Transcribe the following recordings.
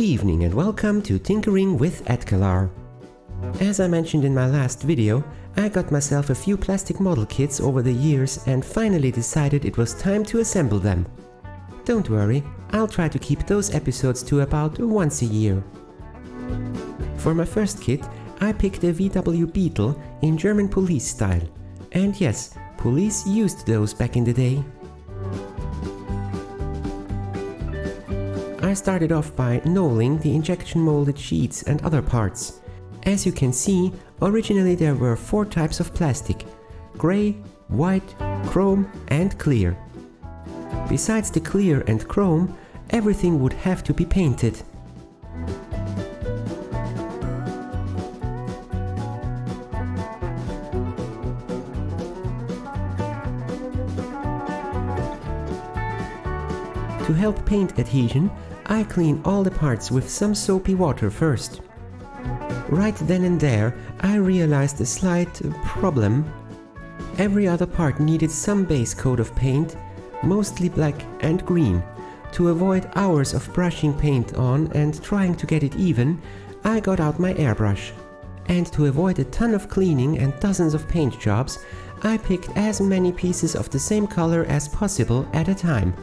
Good evening and welcome to Tinkering with Edkelar. As I mentioned in my last video, I got myself a few plastic model kits over the years and finally decided it was time to assemble them. Don't worry, I'll try to keep those episodes to about once a year. For my first kit, I picked a VW Beetle in German police style. And yes, police used those back in the day. I started off by knolling the injection molded sheets and other parts. As you can see, originally there were 4 types of plastic: grey, white, chrome and clear. Besides the clear and chrome, everything would have to be painted. To help paint adhesion, I clean all the parts with some soapy water first. Right then and there, I realized a slight problem. Every other part needed some base coat of paint, mostly black and green. To avoid hours of brushing paint on and trying to get it even, I got out my airbrush. And to avoid a ton of cleaning and dozens of paint jobs, I picked as many pieces of the same color as possible at a time.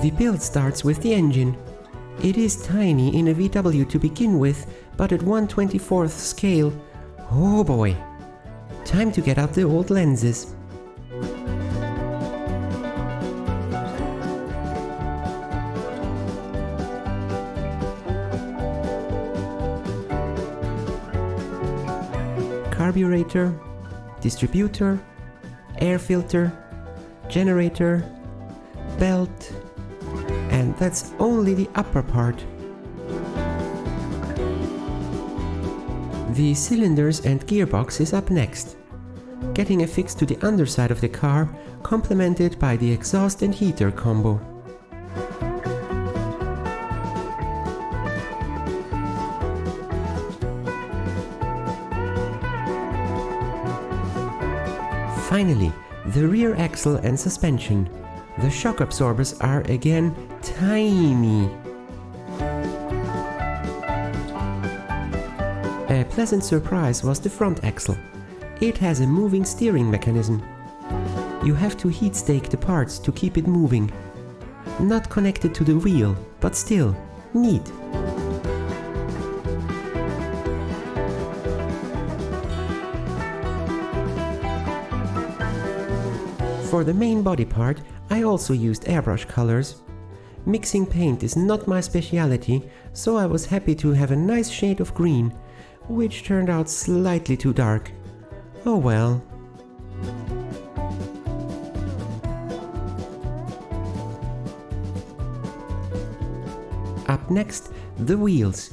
The build starts with the engine. It is tiny in a VW to begin with, but at 1/24th scale, oh boy! Time to get out the old lenses. Carburetor, distributor, air filter, generator, belt, and that's only the upper part. The cylinders and gearbox is up next. Getting affixed to the underside of the car, complemented by the exhaust and heater combo. Finally, the rear axle and suspension. The shock absorbers are again tiny. A pleasant surprise was the front axle. It has a moving steering mechanism. You have to heat stake the parts to keep it moving. Not connected to the wheel, but still neat. For the main body part, I also used airbrush colors. Mixing paint is not my speciality, so I was happy to have a nice shade of green, which turned out slightly too dark. Oh well. Up next, the wheels.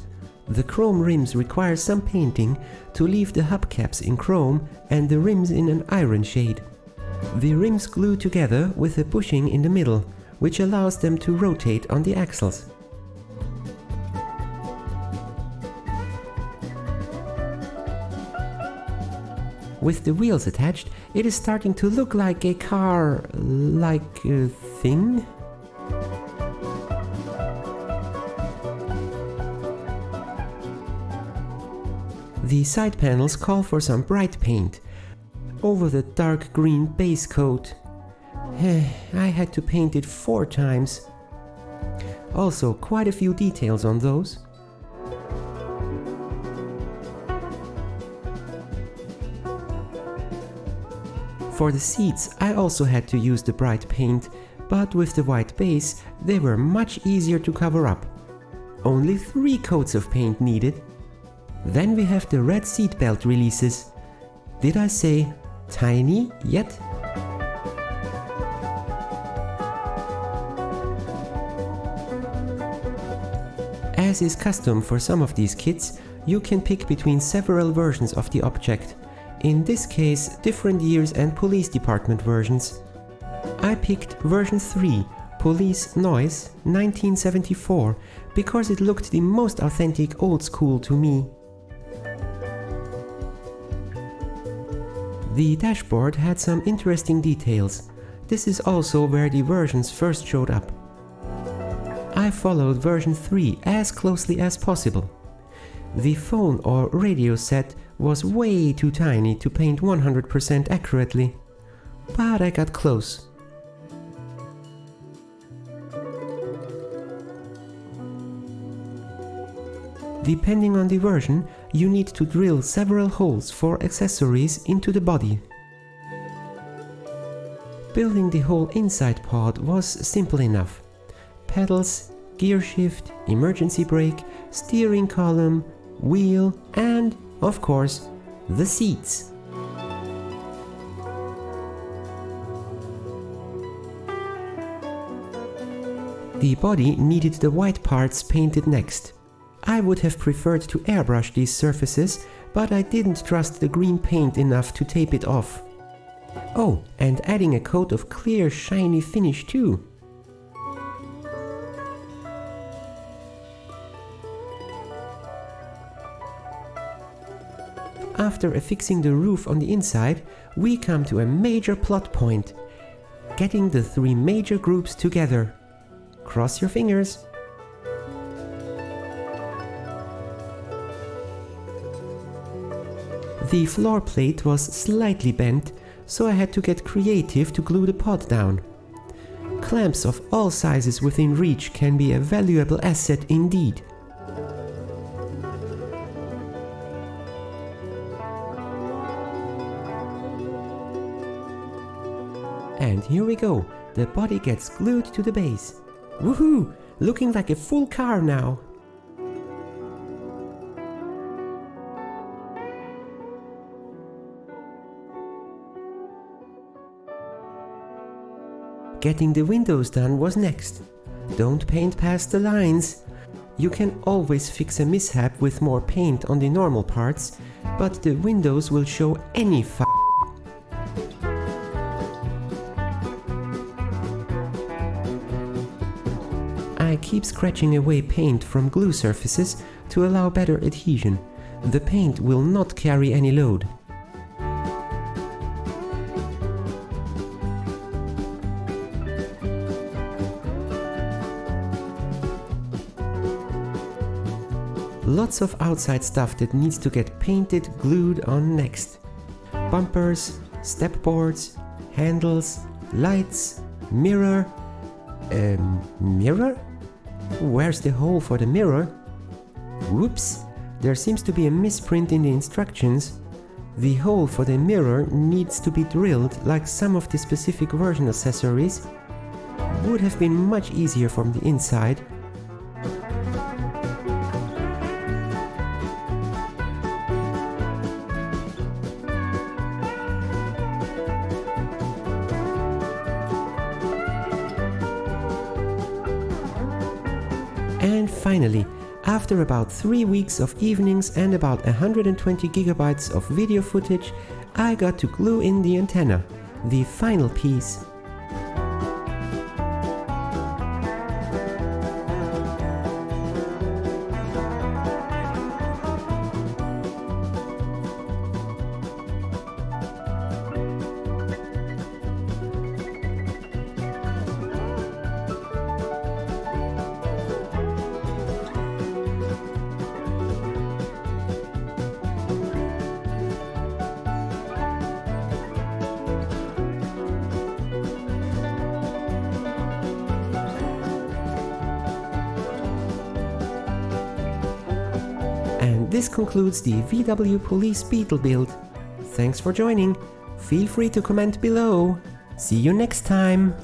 The chrome rims require some painting to leave the hubcaps in chrome and the rims in an iron shade. The rims glue together with a bushing in the middle, which allows them to rotate on the axles. With the wheels attached, it is starting to look like a car-like thing. The side panels call for some bright paint over the dark green base coat. I had to paint it 4 times. Also, quite a few details on those. For the seats, I also had to use the bright paint, but with the white base, they were much easier to cover up. Only 3 coats of paint needed. Then we have the red seatbelt releases. Did I say tiny yet? As is custom for some of these kits, you can pick between several versions of the object. In this case, different years and police department versions. I picked version 3, Police Noise 1974 because it looked the most authentic old school to me. The dashboard had some interesting details. This is also where the versions first showed up. I followed version 3 as closely as possible. The phone or radio set was way too tiny to paint 100% accurately, but I got close. Depending on the version, you need to drill several holes for accessories into the body. Building the whole inside pod was simple enough. Pedals, gear shift, emergency brake, steering column, wheel, and, of course, the seats. The body needed the white parts painted next. I would have preferred to airbrush these surfaces, but I didn't trust the green paint enough to tape it off. Oh, and adding a coat of clear, shiny finish too. After affixing the roof on the inside, we come to a major plot point: getting the three major groups together. Cross your fingers. The floor plate was slightly bent, so I had to get creative to glue the pod down. Clamps of all sizes within reach can be a valuable asset indeed. And here we go, the body gets glued to the base. Woohoo! Looking like a full car now. Getting the windows done was next. Don't paint past the lines. You can always fix a mishap with more paint on the normal parts, but the windows will show any I keep scratching away paint from glue surfaces to allow better adhesion. The paint will not carry any load. Lots of outside stuff that needs to get painted, glued on next. Bumpers, step boards, handles, lights, mirror. Mirror? Where's the hole for the mirror? Whoops, there seems to be a misprint in the instructions. The hole for the mirror needs to be drilled like some of the specific version accessories. Would have been much easier from the inside. And finally, after about 3 weeks of evenings and about 120 gigabytes of video footage, I got to glue in the antenna, the final piece. And this concludes the VW Police Beetle build. Thanks for joining. Feel free to comment below. See you next time.